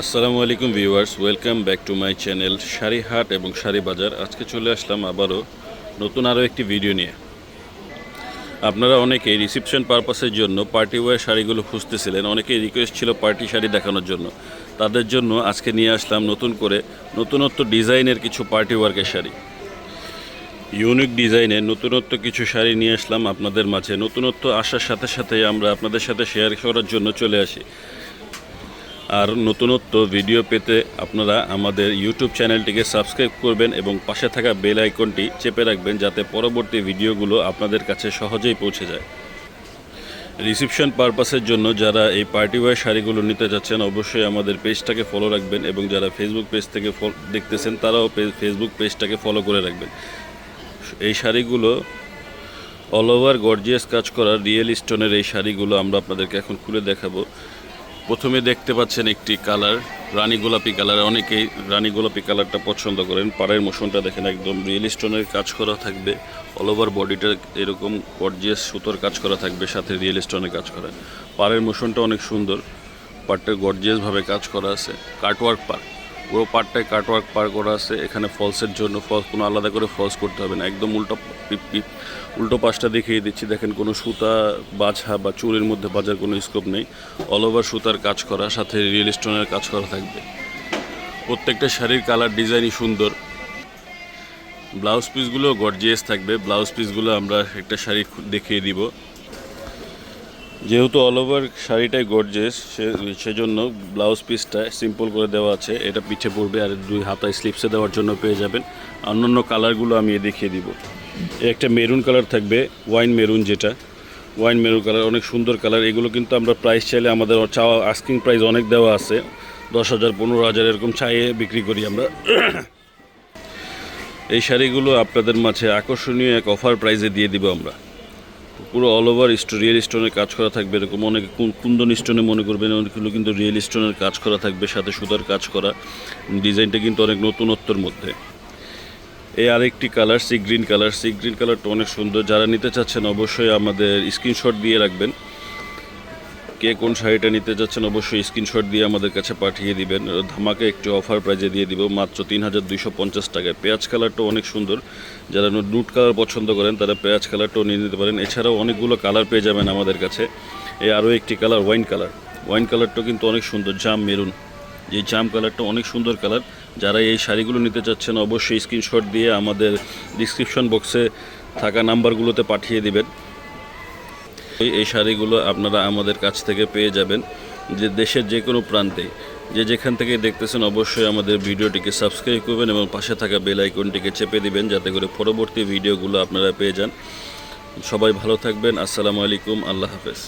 আসসালামু আলাইকুম viewers, welcome back to my channel sari হাট এবং শাড়ি বাজার। আজকে চলে আসলাম আবারও নতুন আরও একটি ভিডিও নিয়ে। আপনারা অনেকেই রিসেপশন পারপাসের জন্য পার্টি ওয়্যার শাড়িগুলো খুঁজতেছিলেন, অনেকেই রিকোয়েস্ট ছিল পার্টি শাড়ি দেখানোর জন্য। তাদের জন্য আজকে নিয়ে আসলাম নতুন করে নতুনত্ব ডিজাইনের কিছু পার্টি ওয়ার্কের শাড়ি, ইউনিক ডিজাইনের নতুনত্ব কিছু শাড়ি নিয়ে আসলাম আপনাদের মাঝে। নতুনত্ব আসার সাথে সাথে আমরা আপনাদের সাথে শেয়ার করার জন্য চলে আসি। আর নতুনত্ব ভিডিও পেতে আপনারা আমাদের ইউটিউব চ্যানেলটিকে সাবস্ক্রাইব করবেন এবং পাশে থাকা বেল আইকনটি চেপে রাখবেন, যাতে পরবর্তী ভিডিওগুলো আপনাদের কাছে সহজেই পৌঁছে যায়। রিসেপশন পারপাসের জন্য যারা এই পার্টি ওয়্যার শাড়িগুলো নিতে যাচ্ছেন, অবশ্যই আমাদের পেজটাকে ফলো রাখবেন এবং যারা ফেসবুক পেজ থেকে দেখতেছেন তারাও ফেসবুক পেজটাকে ফলো করে রাখবেন। এই শাড়িগুলো অল ওভার গর্জিয়াস কাজ করা রিয়েল স্টোনের এই শাড়িগুলো আমরা আপনাদেরকে এখন খুলে দেখাবো। প্রথমে দেখতে পাচ্ছেন একটি কালার, রানী গোলাপি কালার। অনেকেই রানী গোলাপি কালারটা পছন্দ করেন। পাড়ের মোশনটা দেখেন, একদম রিয়েল স্টোনের কাজ করা থাকবে। অল ওভার বডিটা এরকম গর্জিয়াস সুতোর কাজ করা থাকবে, সাথে রিয়েল স্টোনের কাজ করা। পাড়ের মোশনটা অনেক সুন্দর, পাড়টা গর্জিয়াসভাবে কাজ করা আছে। কাটওয়ার্ক পাড়, পুরো পাড়টায় কাটওয়ার্ক পার করা আছে। এখানে ফলসের জন্য কোনো আলাদা করে ফলস করতে হবে না, একদম উল্টো পাশটা দেখিয়ে দিচ্ছি। দেখেন, কোনো সুতা বাছা বা চুলের মধ্যে বাজার কোনো স্কোপ নেই। অল ওভার সুতার কাজ করা, সাথে রিয়েল স্টোনের কাজ করা থাকবে। প্রত্যেকটা শাড়ির কালার ডিজাইনই সুন্দর। ব্লাউজ পিসগুলো গর্জিয়াস থাকবে। ব্লাউজ পিসগুলো আমরা একটা শাড়ি দেখিয়ে দিব। যেহেতু অল ওভার শাড়িটাই গর্জিয়াস, সেজন্য ব্লাউজ পিসটা সিম্পল করে দেওয়া আছে। এটা পিঠে পড়বে আর দুই হাতায় স্লিপসে দেওয়ার জন্য পেয়ে যাবেন। অন্যান্য কালারগুলো আমি দেখিয়ে দিব। একটা মেরুন কালার থাকবে, ওয়াইন মেরুন, যেটা ওয়াইন মেরুন কালার, অনেক সুন্দর কালার। এগুলো কিন্তু আমরা প্রাইস চাইলে আমাদের চাওয়া আস্কিং প্রাইস অনেক দেওয়া আছে, 10,000 15,000 এরকম চাইয়ে বিক্রি করি আমরা। এই শাড়িগুলো আপনাদের মাঝে আকর্ষণীয় এক অফার প্রাইসে দিয়ে দিব আমরা। পুরো অল ওভার রিয়েল স্টোনের কাজ করা থাকবে। এরকম অনেকে কুন্দন স্টোনে মনে করবেন, অনেকগুলো কিন্তু রিয়েল স্টোনের কাজ করা থাকবে, সাথে সুতার কাজ করা। ডিজাইনটা কিন্তু অনেক নতুনত্বর মধ্যে। এই আরেকটি colour sea green colour. Sea green কালারটা অনেক সুন্দর। যারা নিতে চাচ্ছেন অবশ্যই আমাদের স্ক্রিনশট দিয়ে রাখবেন। কে কোন শাড়িটা নিতে যাচ্ছেন অবশ্যই স্ক্রিনশট দিয়ে আমাদের কাছে পাঠিয়ে দিবেন। ধামাকে একটি অফার প্রাইজে দিয়ে দিব, মাত্র 3,250 টাকায়। পেঁয়াজ কালারটাও অনেক সুন্দর। যারা নুট কালার পছন্দ করেন তারা পেঁয়াজ কালারটাও নিয়ে নিতে পারেন। এছাড়াও অনেকগুলো কালার পেয়ে যাবেন আমাদের কাছে। এই আরও একটি কালার ওয়াইন কালার। ওয়াইন কালারটাও কিন্তু অনেক সুন্দর। জাম মেরুন, এই জাম কালারটা অনেক সুন্দর কালার। যারা এই শাড়িগুলো নিতে চাচ্ছেন অবশ্যই স্ক্রিনশট দিয়ে আমাদের ডিসক্রিপশন বক্সে থাকা নাম্বারগুলোতে পাঠিয়ে দিবেন। এই শাড়িগুলো আপনারা আমাদের কাছ থেকে পেয়ে যাবেন যে দেশের যে কোনো প্রান্তে। যেখান থেকে দেখতেছেন অবশ্যই আমাদের ভিডিওটিকে সাবস্ক্রাইব করবেন এবং পাশে থাকা বেল আইকনটিকে চেপে দিবেন, যাতে করে পরবর্তী ভিডিওগুলো আপনারা পেয়ে যান। সবাই ভালো থাকবেন। আসসালামু আলাইকুম, আল্লাহ হাফেজ।